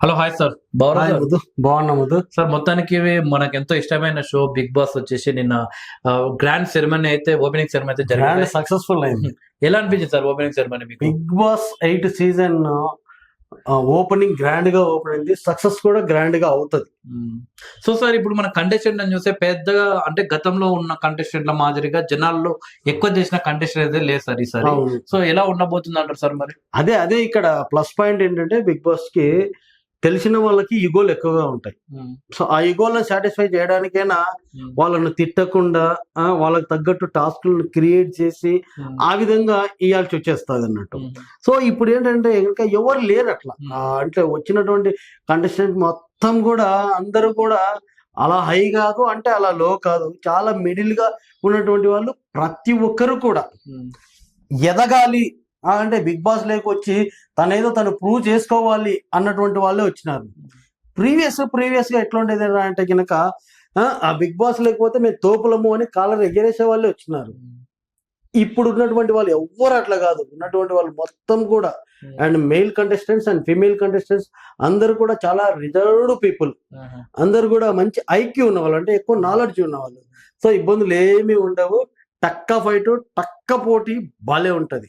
Hello hi sir. Hi Madhu, బాగున్నా Madhu. Sir మొత్తానికి మనకు ఎంతో ఇష్టమైన షో బిగ్ బాస్ వచ్చేసి నిన్న గ్రాండ్ సెరమనీ అయితే ఓపెనింగ్ సెరమనీ అయితే గ్రాండ్ జరిగింది. సక్సెస్ఫుల్ అయింది. ఎలా అనిపించింది సార్ ఓపెనింగ్ సెరమనీ మీకు? Bigg Boss 8 season opening grand గా ఓపెన్ అయింది. సక్సెస్ కూడా గ్రాండ్ గా అవుతుంది. సో సార్ ఇప్పుడు మన కంటెస్టెంట్ అని చూస్తే పెద్దగా అంటే గతంలో ఉన్న కంటెస్టెంట్ల మాదిరిగా జనాల్లో ఎక్కువ చేసిన కంటెస్టెంట్ అయితే లేదు సార్ ఈసారి. అవును. సో ఎలా ఉండబోతుంది అంటారు సార్ మరి? అదే ఇక్కడ ప్లస్ పాయింట్ ఏంటంటే బిగ్ బాస్ కి తెలిసిన వాళ్ళకి ఈగోలు ఎక్కువగా ఉంటాయి. సో ఆ ఈగోలను సాటిస్ఫై చేయడానికైనా వాళ్ళను తిట్టకుండా వాళ్ళకి తగ్గట్టు టాస్క్లను క్రియేట్ చేసి ఆ విధంగా ఇవ్వాల్సి వచ్చేస్తుంది అన్నట్టు. సో ఇప్పుడు ఏంటంటే ఇంకా ఎవరు లేరు అట్లా. అంటే వచ్చినటువంటి కంటెస్టెంట్ మొత్తం కూడా అందరూ కూడా అలా హై కాదు, అంటే అలా లో కాదు, చాలా మిడిల్ గా ఉన్నటువంటి వాళ్ళు ప్రతి ఒక్కరు కూడా ఎదగాలి అంటే బిగ్ బాస్ లేక వచ్చి తనేదో తను ప్రూవ్ చేసుకోవాలి అన్నటువంటి వాళ్ళే వచ్చినారు. ప్రీవియస్ గా ఎట్లా ఉండేది అంటే కనుక ఆ బిగ్ బాస్ లేకపోతే మేము తోపులము అని కాలర్ ఎగరేసే వాళ్ళే వచ్చినారు. ఇప్పుడు ఉన్నటువంటి వాళ్ళు ఎవ్వరు అట్లా కాదు. ఉన్నటువంటి వాళ్ళు మొత్తం కూడా and male contestants and female contestants అందరు కూడా చాలా రిజర్వ్డ్ పీపుల్. అందరు కూడా మంచి ఐక్యూ ఉన్న వాళ్ళు, అంటే ఎక్కువ నాలెడ్జ్ ఉన్న వాళ్ళు. సో ఇబ్బందులు ఏమీ ఉండవు. టక్క ఫైట్, టక్క పోటీ భలే ఉంటది.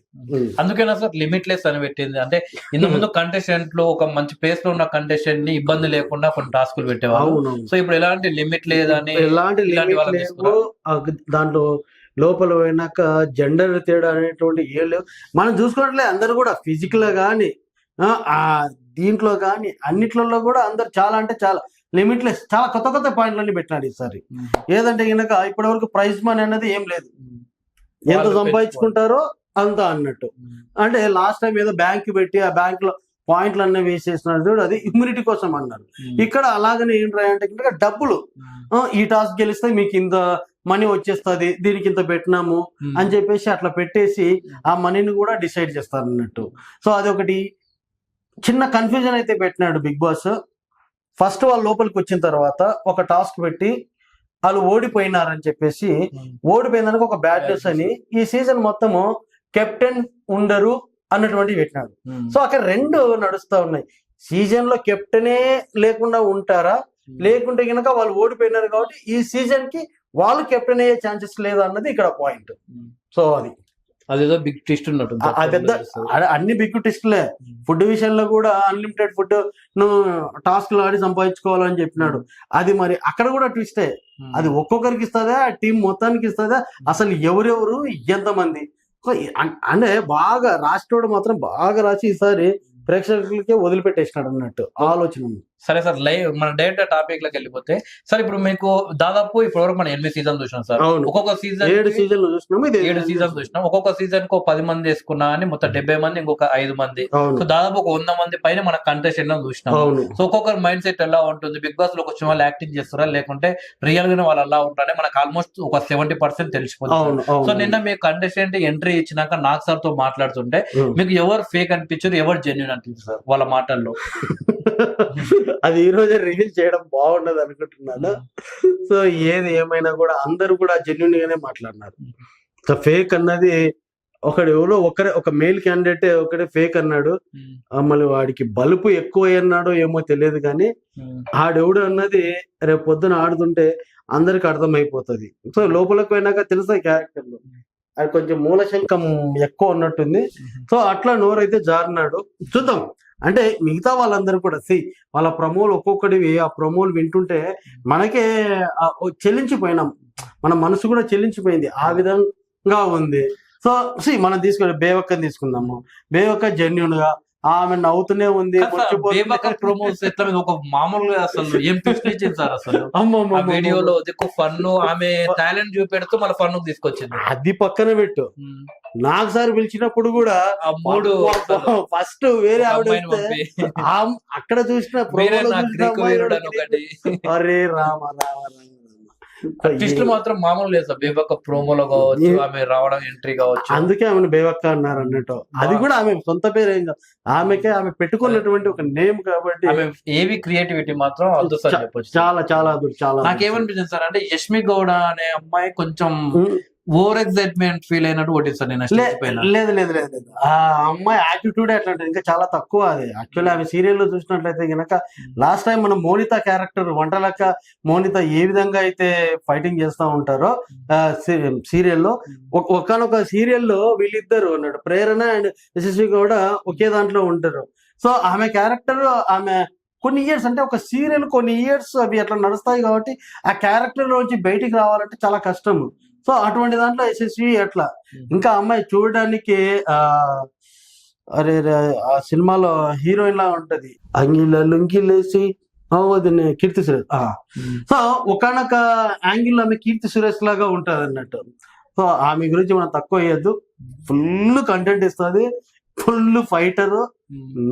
అందుకేనా సార్ లిమిట్లెస్ అని పెట్టింది? అంటే ఇంత ముందు కంటెస్టెంట్ లో ఒక మంచి ప్లేస్ లో ఉన్న కంటెస్టెంట్ ని ఇబ్బంది లేకుండా కొన్ని టాస్కులు పెట్టేవాళ్ళు. సో ఇప్పుడు ఎలాంటి లిమిట్ లేదని, ఎలాంటి లిమిట్ లేవు దాంట్లో. లోపల పోయినాక జెండర్ తేడా అనేటువంటి ఏం లేవు. మనం చూసుకున్నట్లే అందరు కూడా ఫిజికల్ గా కానీ ఆ దీంట్లో కానీ అన్నిట్లలో కూడా అందరు చాలా అంటే చాలా లిమిట్లెస్, చాలా కొత్త పాయింట్లన్నీ పెట్టినాడు ఈసారి. ఏదంటే కనుక ఇప్పటి వరకు ప్రైజ్ మనీ అనేది ఏం లేదు, ఎంత సంపాదించుకుంటారో అంత అన్నట్టు. అంటే లాస్ట్ టైం ఏదో బ్యాంక్ పెట్టి ఆ బ్యాంక్ లో పాయింట్లు అన్నీ వేసేసినారు చూడు, అది ఇమ్యూనిటీ కోసం అన్నారు. ఇక్కడ అలాగనే ఏంటి అంటే కనుక డబ్బులు, ఈ టాస్క్ గెలిస్తే మీకు ఇంత మనీ వచ్చేస్తుంది, దీనికి ఇంత పెట్టినాము అని చెప్పేసి అట్లా పెట్టేసి ఆ మనీని కూడా డిసైడ్ చేస్తారు అన్నట్టు. సో అదొకటి చిన్న కన్ఫ్యూజన్ అయితే పెట్టినాడు బిగ్ బాస్. ఫస్ట్ వాళ్ళు లోపలికి వచ్చిన తర్వాత ఒక టాస్క్ పెట్టి వాళ్ళు ఓడిపోయినారని చెప్పేసి, ఓడిపోయిందానికి ఒక బ్యాడ్ న్యూస్ అని ఈ సీజన్ మొత్తము కెప్టెన్ ఉండరు అన్నటువంటి పెట్టినాడు. సో అక్కడ రెండు నడుస్తా ఉన్నాయి. సీజన్ లో కెప్టెనే లేకుండా ఉంటారా, లేకుంటే కనుక వాళ్ళు ఓడిపోయినారు కాబట్టి ఈ సీజన్ కి వాళ్ళు కెప్టెన్ అయ్యే ఛాన్సెస్ లేదు అన్నది ఇక్కడ పాయింట్. సో అదేదో బిగ్ ట్విస్ట్ ఉన్నట్టు పెద్ద అన్ని బిగ్ ట్విస్ట్లే. ఫుడ్ విషయంలో కూడా అన్లిమిటెడ్ ఫుడ్ నువ్వు టాస్క్లు ఆడి సంపాదించుకోవాలని చెప్పినాడు. అది మరి అక్కడ కూడా ట్విస్టే. అది ఒక్కొక్కరికి ఇస్తుందా, టీం మొత్తానికి ఇస్తుందా, అసలు ఎవరెవరు ఎంతమంది. అంటే బాగా రాష్ట్రోడు మాత్రం బాగా రాసి ఈసారి ప్రేక్షకులకే వదిలిపెట్టేసినాడు అన్నట్టు ఆలోచన. సరే సార్, లైవ్ మన డైరెక్ట్ టాపిక్ లోకి వెళ్ళిపోతే సార్, ఇప్పుడు మీకు దాదాపు ఇప్పటి వరకు మనం 8 సీజన్ చూసినాం సార్. ఒక్కొక్క సీజన్ 7 సీజన్లు చూసినాం, 7 సీజన్ చూసినాం. ఒక్కొక్క సీజన్ కు 10 మంది వేసుకున్నా అని మొత్తం 70 మంది, ఇంకొక 5 మంది, సో దాదాపు ఒక 100 మంది పైన మన కంటెస్టెంట్ చూసినాం. సో ఒక్కొక్కరు మైండ్ సెట్ ఎలా ఉంటుంది, బిగ్ బాస్ లో వచ్చిన వాళ్ళు యాక్టింగ్ చేస్తారా లేకుంటే రియల్ గానే వాళ్ళు అలా ఉంటారని మనకు ఆల్మోస్ట్ ఒక 70% తెలిసిపోతుంది. సో నిన్న మీకు కంటెస్టెంట్ ఎంట్రీ ఇచ్చినాక నాగ్ సార్ తో మాట్లాడుతుంటే మీకు ఎవరు ఫేక్ అనిపించారు, ఎవరు జెన్యూన్ అనిపించారు సార్ వాళ్ళ మాటల్లో? అది ఈ రోజే రివీల్ చేయడం బాగుండదు అనుకుంటున్నాను. సో ఏది ఏమైనా కూడా అందరూ కూడా జెన్యున్ గానే మాట్లాడినారు. సో ఫేక్ అన్నది ఒకడు ఎవరో ఒక మేల్ క్యాండిడేట్ ఒకటే ఫేక్ అన్నాడు. మళ్ళీ వాడికి బలుపు ఎక్కువ అన్నాడో ఏమో తెలియదు, కానీ ఆడెవడు అన్నది రేపు పొద్దున ఆడుతుంటే అందరికి అర్థమైపోతుంది. సో లోపలికి పోయినాక తెలుస్తాయి క్యారెక్టర్లు. అది కొంచెం మూలశంకం ఎక్కువ ఉన్నట్టుంది. సో అట్లా నోరైతే జారినాడు. చూద్దాం. అంటే మిగతా వాళ్ళందరూ కూడా వాళ్ళ ప్రమోలు ఒక్కొక్కటివి, ఆ ప్రమోలు వింటుంటే మనకే చెల్లించిపోయినాం, మన మనసు కూడా చెల్లించిపోయింది. ఆ విధంగా ఉంది. సో మనం బేవక్కని తీసుకుందాము. బేవక్క జెన్యున్ గా ఆమె నవ్వుతూనే ఉంది. ప్రోమోస్ ఒక మామూలుగా అసలు ఏం ట్విస్ట్ ఇచ్చింది సార్ అసలు. వీడియోలో ఫన్, ఆమె టాలెంట్ చూపెడుతూ మన ఫన్ తీసుకొచ్చింది. అది పక్కన పెట్టు. నాకు సార్ పిలిచినప్పుడు కూడా ఫస్ట్ వేరే ఆవిడ అక్కడ చూసిన అరే రామ ట్విస్ట్ మాత్రం మామూలు లేదు సార్. బేబక్క ప్రోమోలో కావచ్చు, ఆమె రావడం ఎంట్రీ కావచ్చు, అందుకే ఆమెను బేబక్క అన్నారు అన్నట్టు. అది కూడా ఆమె సొంత పేరు ఏం కాదు, ఆమె పెట్టుకున్నటువంటి ఒక నేమ్ కాబట్టి ఆమె ఏవి క్రియేటివిటీ మాత్రం అద్భుతం చెప్పొచ్చు. చాలా చాలా అద్భుతం. చాలా నాకేమనిపించింది సార్ అంటే యష్మి గౌడ అనే అమ్మాయి కొంచెం ఓవర్ ఎక్సైట్మెంట్ ఫీల్ అయినట్టు కొట్టిస్తాను నేను స్టేజ్ పైన. లేదు లేదు లేదు లేదు ఆ అమ్మాయి యాటిట్యూడ్ అట్లాంటిది ఇంకా చాలా తక్కువ. అది యాక్చువల్లీ ఆమె సీరియల్లో చూసినట్లయితే గనక లాస్ట్ టైం మనం మోనిత క్యారెక్టర్ వంటలక్క మోనిత ఏ విధంగా అయితే ఫైటింగ్ చేస్తా ఉంటారో సీరియల్లో, ఒకనొక సీరియల్లో వీళ్ళిద్దరు అన్నాడు ప్రేరణ అండ్ యశస్వి కూడా ఒకే దాంట్లో ఉంటారు. సో ఆమె క్యారెక్టర్ ఆమె కొన్ని ఇయర్స్ అంటే ఒక సీరియల్ కొన్ని ఇయర్స్ అవి అట్లా నడుస్తాయి కాబట్టి ఆ క్యారెక్టర్ నుంచి బయటికి రావాలంటే చాలా కష్టం. సో అటువంటి దాంట్లో యశస్వి అట్లా. ఇంకా అమ్మాయి చూడడానికి అరే ఆ సినిమాలో హీరోయిన్ లా ఉంటది, అంగిల లుంగిలేసి కీర్తి సురేష్. సో ఒకనొక యాంగిల్ ఆమె కీర్తి సురేష్ లాగా ఉంటది అన్నట్టు. సో ఆమె గురించి మనం తక్కువ వేయద్దు, ఫుల్ కంటెంట్ ఇస్తుంది, ఫుల్ ఫైటర్,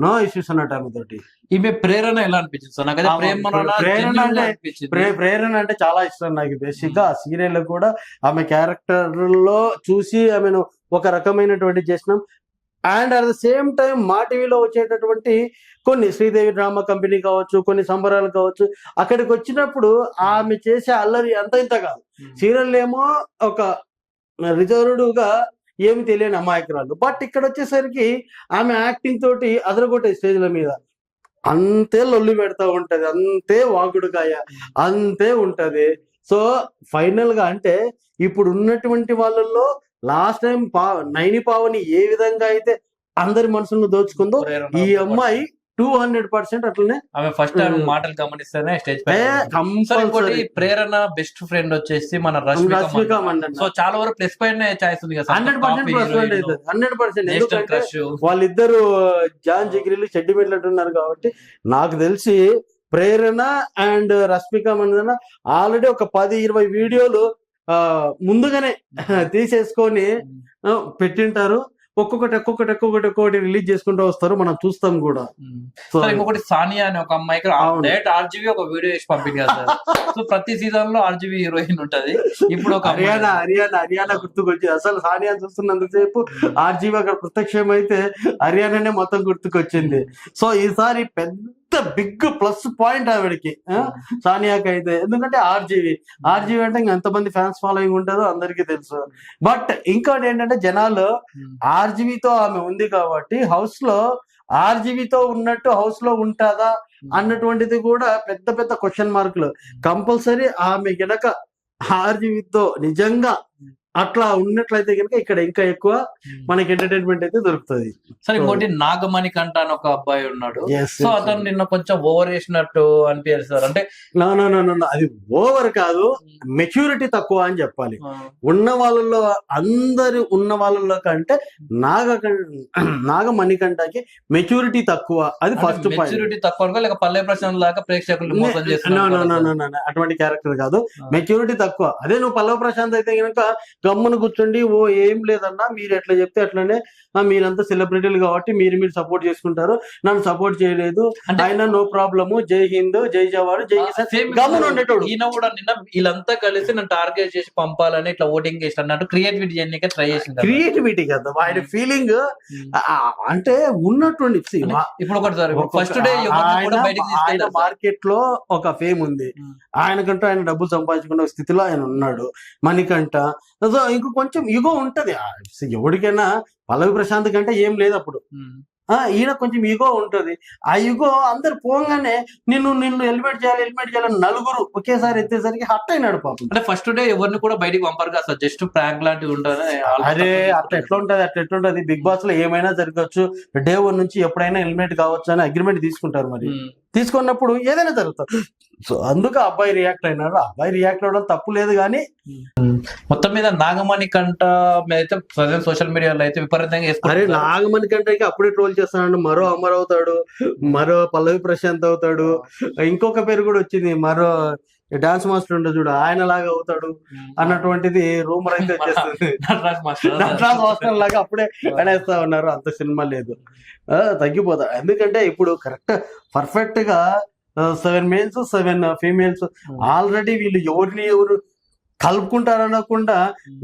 నో ఇష్యూస్ అన్నట్టు ఆమె తోటి. ఈమె ప్రేరణ ఎలా అనిపించింది? ప్రేరణ అంటే చాలా ఇష్టం నాకు. బేసిక్ గా ఆ సీరియల్ కూడా ఆమె క్యారెక్టర్ లో చూసి ఆమెను ఒక రకమైనటువంటి చేసినాం. And at the same time మా టీవీలో వచ్చేటటువంటి కొన్ని శ్రీదేవి డ్రామా కంపెనీ కావచ్చు, కొన్ని సంబరాలు కావచ్చు, అక్కడికి వచ్చినప్పుడు ఆమె చేసే అల్లరి అంత ఇంత కాదు. సీరియల్ ఏమో ఒక రిజర్వ్డ్ గా ఏమి తెలియని అమాయకురాలు, బట్ ఇక్కడ వచ్చేసరికి ఆమె యాక్టింగ్ తోటి అదరగొట్టే స్టేజ్ల మీద అంతే లొల్లి పెడతా ఉంటది, అంతే వాగుడుకాయ అంతే ఉంటది. సో ఫైనల్ గా అంటే ఇప్పుడు ఉన్నటువంటి వాళ్ళల్లో లాస్ట్ టైం నైని పావని ఏ విధంగా అయితే అందరి మనసులను దోచుకుందో ఈ అమ్మాయి 200% అట్లనే. ఆమె ఫస్ట్ టైం మాటలు గమనిస్తేనే స్టేజ్ పై. ప్రేరణ బెస్ట్ ఫ్రెండ్ వచ్చేసి మన రష్మిక మండన. సో చాలా వరకు ప్లస్ పైన చాయిస్ ఉంది కదా. 100% వాళ్ళిద్దరు జాన్ జిగ్రీలు చెడ్డి పెట్టినట్టున్నారు కాబట్టి నాకు తెలిసి ప్రేరణ అండ్ రష్మిక మండన ఆల్రెడీ ఒక 10-20 వీడియోలు ముందుగానే తీసేసుకొని పెట్టింటారు. ఒక్కొక్కటి రిలీజ్ చేసుకుంటూ వస్తారు, మనం చూస్తాం కూడా. ఇంకొకటి సానియా అనే ఒక అమ్మాయికి ఆర్జీవి ఒక వీడియో చేసి పంపింది కదా సార్. సో ప్రతి సీజన్ లో ఆర్జీవి హీరోయిన్ ఉంటది. ఇప్పుడు ఒక హర్యానా గుర్తుకొచ్చింది. అసలు సానియా చూస్తున్నంతసేపు ఆర్జీవి అక్కడ ప్రత్యక్షం అయితే హర్యానానే మొత్తం గుర్తుకొచ్చింది. సో ఈసారి పెద్ద బిగ్ ప్లస్ పాయింట్ ఆవిడకి, సానియాకి అయితే. ఎందుకంటే ఆర్జీవి అంటే ఇంకా ఎంతమంది ఫ్యాన్స్ ఫాలోయింగ్ ఉంటుందో అందరికీ తెలుసు. బట్ ఇంకోటి ఏంటంటే జనాలు ఆర్జీవితో ఆమె ఉంది కాబట్టి హౌస్ లో ఆర్జీవితో ఉన్నట్టు హౌస్ లో ఉంటుందా అన్నటువంటిది కూడా పెద్ద పెద్ద క్వశ్చన్ మార్కులు. కంపల్సరీ ఆమె గనక ఆర్జీవితో నిజంగా అట్లా ఉన్నట్లయితే కనుక ఇక్కడ ఇంకా ఎక్కువ మనకి ఎంటర్టైన్మెంట్ అయితే దొరుకుతుంది. సరే ఇంకోటి నాగమణి కంట అని ఒక అబ్బాయి ఉన్నాడు. సో అతను నిన్న కొంచెం ఓవర్ వేసినట్టు అనిపిస్తారు. అంటే అది ఓవర్ కాదు, మెచ్యూరిటీ తక్కువ అని చెప్పాలి. ఉన్న వాళ్ళలో అందరు ఉన్న వాళ్ళలో కంటే నాగమణి కంటకి మెచ్యూరిటీ తక్కువ. అది ఫస్ట్ పాయింట్. మెచ్యూరిటీ తక్కువ లేక పల్లె ప్రశాంత్ లాగా ప్రేక్షకులు మోసం చేస్తున్నారు. అటువంటి క్యారెక్టర్ కాదు, మెచ్యూరిటీ తక్కువ. అదే నువ్వు పల్లె ప్రశాంత్ అయితే కనుక గమ్మును కూర్చోండి, ఓ ఏం లేదన్నా మీరు ఎట్లా చెప్తే అట్లనే, మీరంతా సెలబ్రిటీలు కాబట్టి మీరు సపోర్ట్ చేసుకుంటారు, నన్ను సపోర్ట్ చేయలేదు ఆయన నో ప్రాబ్లము, జై హింద్ జై జవాన్ జై కిసాన్ గమ్మున ఉండేటోడు. ఈయన కూడా నిన్న వీళ్ళంతా కలిసి నన్ను టార్గెట్ చేసి పంపాలని ఇట్లా ఓటింగ్ చేసి అన్నట్టు క్రియేటివిటీ చేయడానికి ట్రై చేసింది. క్రియేటివిటీ కదా ఆయన ఫీలింగ్, అంటే ఉన్నటువంటి ఇప్పుడు ఒకటి సార్ ఫస్ట్ డే ఆయన మార్కెట్ లో ఒక ఫేమ్ ఉంది, ఆయనకంటూ ఆయన డబ్బులు సంపాదించుకున్న స్థితిలో ఆయన ఉన్నాడు. మణికంఠ ఇంకో కొంచెం ఇగో ఉంటది ఎవరికైనా. పల్లవి ప్రశాంత్ కంటే ఏం లేదు అప్పుడు, ఈయన కొంచెం ఈగో ఉంటది. ఆ ఈగో అందరు పోగానే నిన్ను ఎలిమినేట్ చేయాలని నలుగురు ఒకేసారి ఎత్తేసరికి హట్ అయినాడు పాపం. అంటే ఫస్ట్ డే ఎవరిని కూడా బయటికి పంపరు కదా సార్, జస్ట్ ప్రాంక్ లాంటివి ఉంటుంది. అరే అట్లా ఎట్లుంటది బిగ్ బాస్ లో ఏమైనా జరగచ్చు. డే 1 నుంచి ఎప్పుడైనా ఎలిమినేట్ కావచ్చు అని అగ్రిమెంట్ తీసుకుంటారు. మరి తీసుకున్నప్పుడు ఏదైనా జరుగుతుంది. సో అందుకు అబ్బాయి రియాక్ట్ అయినాడు. అబ్బాయి రియాక్ట్ అవ్వడం తప్పు లేదు, కానీ మొత్తం మీద నాగమణి కంట అయితే సోషల్ మీడియాలో అయితే విపరీతంగా అరే నాగమణి కంటకి అప్పుడే ట్రోల్ చేస్తున్నాడు. మరో అమర్ అవుతాడు, మరో పల్లవి ప్రశాంత్ అవుతాడు, ఇంకొక పేరు కూడా వచ్చింది, మరో డాన్స్ మాస్టర్ ఉండే చూడు ఆయన లాగా అవుతాడు అన్నటువంటిది రూమర్ అయితే వచ్చేస్తుంది. నటరాజ్ మాస్టర్ లాగా అప్పుడే అనేస్తా ఉన్నారు. అంత సినిమా లేదు, తగ్గిపోతాడు. ఎందుకంటే ఇప్పుడు కరెక్ట్ పర్ఫెక్ట్ గా 7 మేల్స్ 7 ఫీమేల్స్ ఆల్రెడీ వీళ్ళు ఎవరు కలుపుకుంటారనకుండా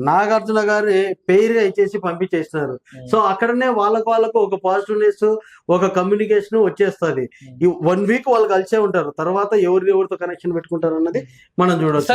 నాగార్జున గారి పేరుగా ఇచ్చేసి పంపించేస్తున్నారు. సో అక్కడనే వాళ్ళకు ఒక పాజిటివ్నెస్, ఒక కమ్యూనికేషన్ వచ్చేస్తుంది. ఈ 1 వీక్ వాళ్ళు కలిసే ఉంటారు, తర్వాత ఎవరితో కనెక్షన్ పెట్టుకుంటారు అన్నది మనం చూడొచ్చు.